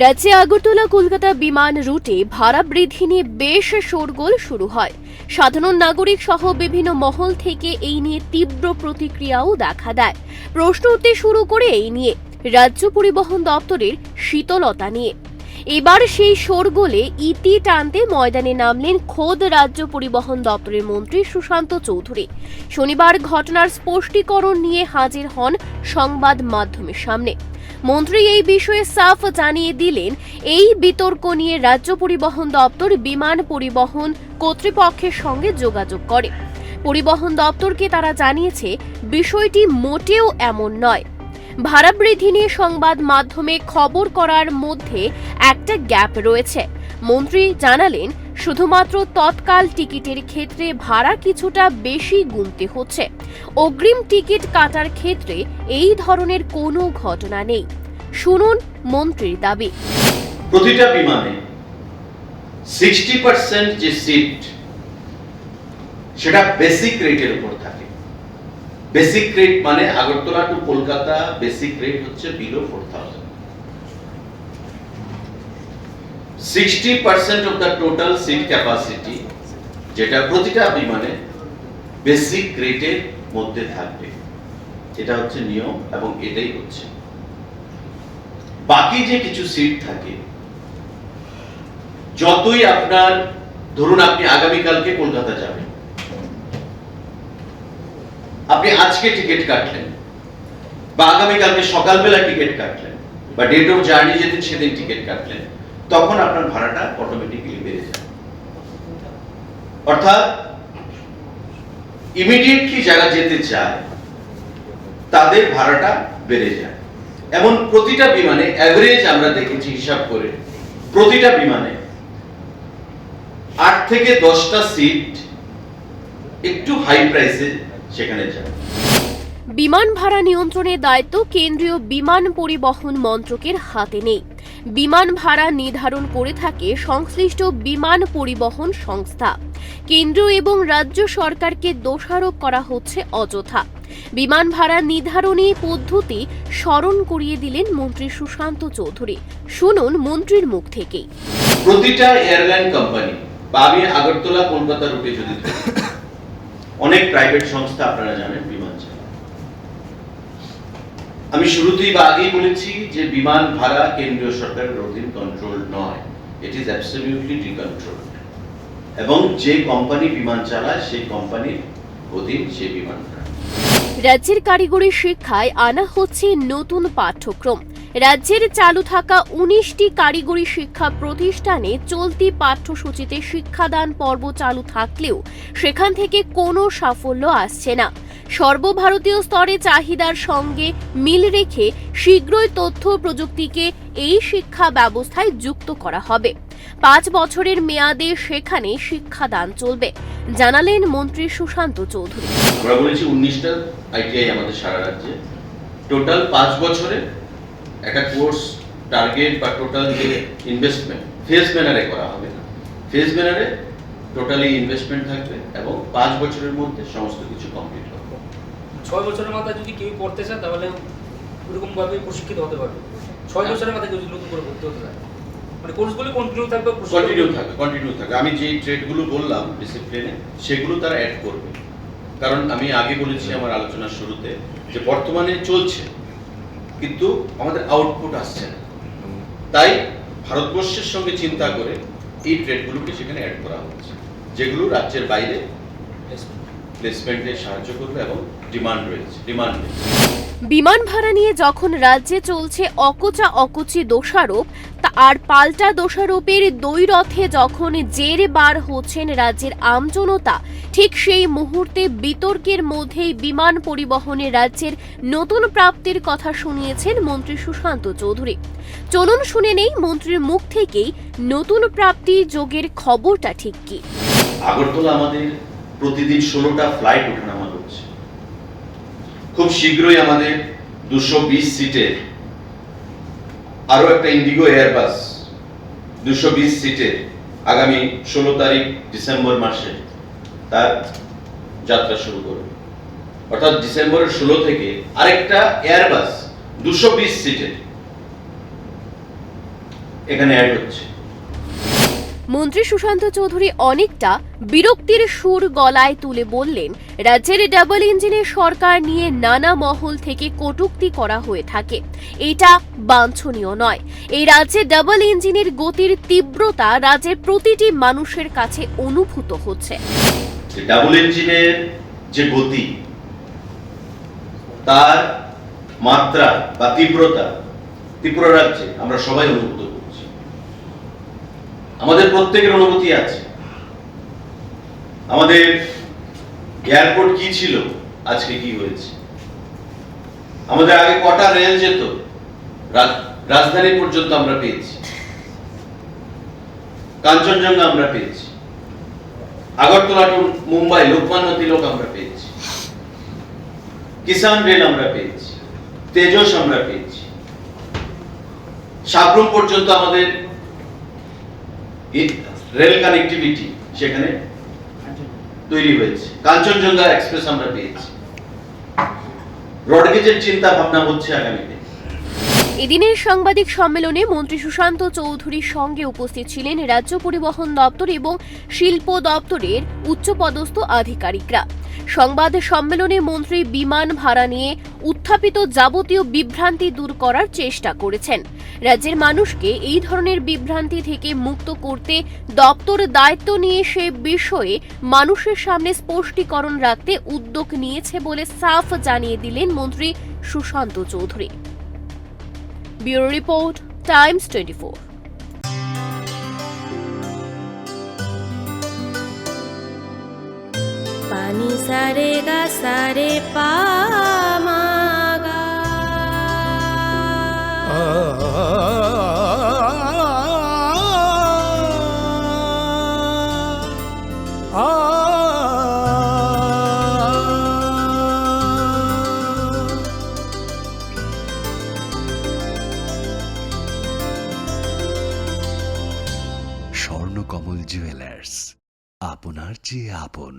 রাজ্যে আগরতলা কলকাতা বিমান রুটে ভাড়া বৃদ্ধি নিয়ে বেশ শোরগোল শুরু হয়। সাধারণ নাগরিক সহ বিভিন্ন মহল থেকে এই নিয়ে তীব্র প্রতিক্রিয়াও দেখা দেয়। প্রশ্ন উঠতে শুরু করে এই নিয়ে রাজ্য পরিবহন দপ্তরের শীতলতা নিয়ে। এবার সেই শোরগোলে ইতি টানতে ময়দানে নামলেন খোদ রাজ্য পরিবহন দপ্তরের মন্ত্রী সুশান্ত চৌধুরী। শনিবার ঘটনার স্পষ্টীকরণ নিয়ে হাজির হন সংবাদ মাধ্যমের সামনে। মন্ত্রী এই বিষয়ে সাফ জানিয়ে দিলেন, এই বিতর্ক নিয়ে রাজ্য পরিবহন দপ্তর বিমান পরিবহন কর্তৃপক্ষের সঙ্গে যোগাযোগ করে। পরিবহন দপ্তরকে তারা জানিয়েছে বিষয়টি মোটেও এমন নয়। ভাড়া বৃদ্ধি নিয়ে সংবাদ মাধ্যমে খবর করার মধ্যে একটা গ্যাপ রয়েছে। মন্ত্রী জানালেন, শুধুমাত্র তৎকাল টিকিটের ক্ষেত্রে ভাড়া কিছুটা বেশি গুনতে হচ্ছে। অগ্রিম টিকিট কাটার ক্ষেত্রে এই ধরনের কোনো ঘটনা নেই। শুনুন মন্ত্রীর দাবি। প্রতিটা বিমানে 60% যে সিট সেটা বেসিক রেটের উপর থাকে। বেসিক রেট মানে Agartala to Kolkata basic rate হচ্ছে below 4000। 60% of the total seat capacity যেটা প্রতিটা বিমানে বেসিক রেটের মধ্যে থাকবে, এটা হচ্ছে নিয়ম এবং এটাই হচ্ছে। বাকি যে কিছু সিট থাকে, যতই আপনার ধরুন আপনি আগামীকালকে কলকাতা যাবেন, আপনি আজকে টিকিট কাটলেন বা আগামীকালকে সকালবেলা টিকিট কাটলেন বা ডেট অফ জার্নি যেদিন সেদিন টিকিট কাটলেন, তখন আপনার ভাড়াটা অটোমেটিক্যালি বেড়ে যায়। অর্থাৎ ইমিডিয়েটলি যারা যেতে চায় তাদের ভাড়াটা বেড়ে যায়। এমন প্রতিটা বিমানে অ্যাভারেজ আমরা দেখেছি হিসাব করে, প্রতিটা বিমানে 8 থেকে 10টা সিট একটু হাই প্রাইসে সেখানে যায়। বিমান ভাড়া নিয়ন্ত্রণের দায়িত্ব কেন্দ্রীয় বিমান পরিবহন মন্ত্রকের হাতে নেই। বিমান ভাড়া নির্ধারণ করে থাকে সংশ্লিষ্ট বিমান পরিবহন সংস্থা। কেন্দ্র এবং রাজ্য সরকারকে দোষারোপ করা হচ্ছে অযথা। বিমান ভাড়া নির্ধারণী পদ্ধতি স্মরণ করিয়ে দিলেন মন্ত্রী সুশান্ত চৌধুরী। শুনুন মন্ত্রীর মুখ থেকেই। প্রতিটা এয়ারলাইন কোম্পানি বা আমি আগরতলা কলকাতা রুটে যদি ধরি, অনেক প্রাইভেট সংস্থা আপনারা জানেন বিমান চালায়। আমি শুরুতেই বা আগেই বলেছি যে বিমান ভাড়া কেন্দ্রীয় সরকারের অধীন কন্ট্রোল নয়, ইট ইজ অ্যাবসলিউটলি ডিকন্ট্রোলড। এবং যে কোম্পানি বিমান চালায় সেই কোম্পানির অধীন সেই বিমান ভাড়া। রাজ্যের কারিগরি শিক্ষায় আনা হচ্ছে নতুন পাঠ্যক্রম। রাজ্যের চালু থাকা 19টি কারিগরি শিক্ষা প্রতিষ্ঠানে চলতি পাঠ্যসূচিতে শিক্ষাদান পর্ব চালু থাকলেও সেখান থেকে কোনো সাফল্য আসছে না। সর্বভারতীয় স্তরে চাহিদার সঙ্গে মিল রেখে শীঘ্রই তথ্য প্রযুক্তিকে এই শিক্ষা ব্যবস্থায় যুক্ত করা হবে। 5 বছরের মেয়াদে সেখানে শিক্ষাদান চলবে, জানালেন মন্ত্রী সুশান্ত চৌধুরী। আমরা বলেছি 19টা আইটিআই আমাদের সারা রাজ্যে, টোটাল 5 বছরে একটা কোর্স টার্গেট বা টোটাল যে ইনভেস্টমেন্ট ফেজ ম্যানারে করা হবে। ফেজ ম্যানারে টোটালি ইনভেস্টমেন্ট থাকবে এবং 5 বছরের মধ্যে সমস্ত কিছু কমপ্লিট হবে। 6 বছরের মাথায় যদি কেউ পড়তে চায় তাহলে এরকম ভাবে প্রশিক্ষিত হতে পারবে। 6 বছরের মাথায় যদি নতুন করে ভর্তি হতে চায়, মানে কোর্সগুলো কন্টিনিউ থাকবে। কন্টিনিউ থাকবে। আমি যে ট্রেডগুলো বললাম ডিসিপ্লিনে, সেগুলো তারা অ্যাড করবে। কারণ আমি আগে বলেছি আমার আলোচনার শুরুতে যে বর্তমানে চলছে কিন্তু আমাদের আউটপুট আসছে না, তাই ভারতবর্ষের সঙ্গে চিন্তা করে এই ট্রেডগুলোকে সেখানে অ্যাড করা হচ্ছে, যেগুলো রাজ্যের বাইরে প্লেসমেন্টে সাহায্য করবে এবং ডিমান্ড রয়েছে। বিমান ভাড়া নিয়ে যখন রাজ্যে চলছে অকচি দোষারোপ, আর পাল্টা দোষারোপের দ্বৈরথে যখন জেরে বার হচ্ছেন রাজ্যের আমজনতা, ঠিক সেই মুহূর্তে বিতর্কের মধ্যেই বিমান পরিবহনে রাজ্যের নতুন প্রাপ্তির কথা শুনিয়েছেন মন্ত্রী সুশান্ত চৌধুরী। চলুন শুনে নেই মন্ত্রীর মুখ থেকেই নতুন প্রাপ্তি যোগের খবরটা ঠিক কি। আগরতলা আমাদের প্রতিদিন 16টা ফ্লাইট ওঠানামা করছে। খুব শীঘ্রই আমাদের 220 সিটের আরো একটা ইন্ডিগো এয়ারবাস 220 সিটের আগামী 16 তারিখ ডিসেম্বর মাসে তার যাত্রা শুরু করবে। অর্থাৎ ডিসেম্বরের 16 থেকে আরেকটা এয়ারবাস 220 সিটের এখানে অ্যাড হচ্ছে। মন্ত্রী সুশান্ত চৌধুরী অনেকটা বিরক্তির সুর গলায় তুলে বললেন, রাজ্যের ডাবল ইঞ্জিনের সরকার নিয়ে নানা মহল থেকে কটূক্তি করা হয়ে থাকে। এটা বাঞ্ছনীয় নয়। এই রাজ্যে ডাবল ইঞ্জিনের গতির তীব্রতা রাজ্যের প্রতিটি মানুষের কাছে অনুভূত হচ্ছে। ডাবল ইঞ্জিনের যে গতি, তার মাত্রা বা তীব্রতা ত্রিপুরা রাজ্যে আমরা সবাই অনুভূত করছি। আমাদের প্রত্যেকের অনুভূতি আছে। আমাদের এয়ারপোর্ট কি ছিল, আজকে কি হয়েছে। আমাদের আগে কটা রেল যেত, রাজধানী পর্যন্ত আমরা পেয়েছি। কাঞ্চনজঙ্ঘা আমরা পেয়েছি। আগরতলা টু মুম্বাই লোকমান্য তিলক আমরা পেয়েছি। কিষান রেল আমরা পেয়েছি। তেজস আমরা পেয়েছি। সাবরুম পর্যন্ত আমাদের রেল কানেক্টিভিটি সেখানে তৈরি হয়েছে। কাঞ্চনজঙ্ঘা এক্সপ্রেস আমরা পেয়েছি। ব্রডগেজের চিন্তা ভাবনা হচ্ছে আগামীতে। এদিনের সাংবাদিক সম্মেলনে মন্ত্রী সুশান্ত চৌধুরীর সঙ্গে উপস্থিত ছিলেন রাজ্য পরিবহন দপ্তর এবং শিল্প দপ্তরের উচ্চপদস্থ আধিকারিকরা। সংবাদ সম্মেলনে মন্ত্রী বিমান ভাড়া নিয়ে উত্থাপিত যাবতীয় বিভ্রান্তি দূর করার চেষ্টা করেছেন। রাজ্যের মানুষকে এই ধরনের বিভ্রান্তি থেকে মুক্ত করতে দপ্তর দায়িত্ব নিয়ে সে বিষয়ে মানুষের সামনে স্পষ্টীকরণ রাখতে উদ্যোগ নিয়েছে বলে সাফ জানিয়ে দিলেন মন্ত্রী Sushanta Chowdhury. Bureau report, Times 24। पानी सारे गा सारे पामागा স্বর্ণকমল জুয়েলার্স, আপনার চেয়ে আপন।